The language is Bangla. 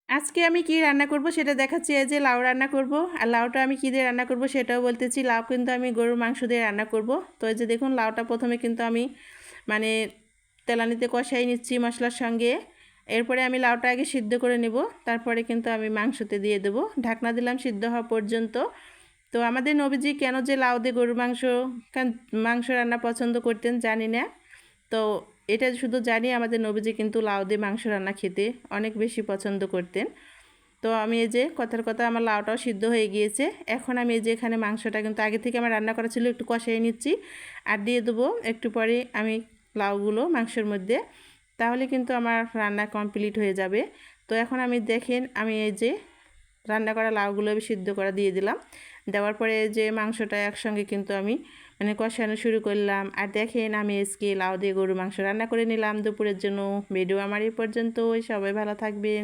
আজকে আমি কি রান্না করব সেটা দেখাচ্ছি। এই যে লাউ রান্না করব। আর লাউটা আমি কি দিয়ে রান্না করব সেটাও বলতেছি। লাউ কিন্তু আমি গরুর মাংস দিয়ে রান্না করব। তো এই যে দেখুন লাউটা প্রথমে কিন্তু আমি মানে তেলানিতে কষাই নিচ্ছি মশলার সঙ্গে। এরপরে আমি লাউটা আগে সিদ্ধ করে নেব, তারপরে কিন্তু আমি মাংসতে দিয়ে দেব। ঢাকনা দিলাম সিদ্ধ হওয়া পর্যন্ত। তো আমাদের নবীজি কেন যে লাউ দিয়ে গরুর মাংস রান্না পছন্দ করতেন জানি না। তো এটা শুধু জানি আমাদের নবীজি কিন্তু লাউ দিয়ে মাংস রান্না খেতে অনেক বেশি পছন্দ করতেন। তো আমি এই যে কথার কথা আমার লাউটাও সিদ্ধ হয়ে গিয়েছে। এখন আমি এই যে এখানে মাংসটা কিন্তু আগে থেকে আমার রান্না করা ছিল, একটু কষিয়ে নিচ্ছি আর দিয়ে দেবো একটু পরে আমি লাউগুলো মাংসের মধ্যে। তাহলে কিন্তু আমার রান্না কমপ্লিট হয়ে যাবে। তো এখন আমি দেখেন আমি এই যে রান্না করা লাউগুলো আমি সিদ্ধ করা দিয়ে দিলাম। দেওয়ার পরে যে মাংসটা একসঙ্গে কিন্তু আমি কষানো শুরু করলাম। আর দেখেন আমি আজকে লাউ দিয়ে গরুর মাংস রান্না করে নিলাম দুপুরের জন্য। ভিডিও আমার এই পর্যন্তই, সবাই ভালো থাকবেন।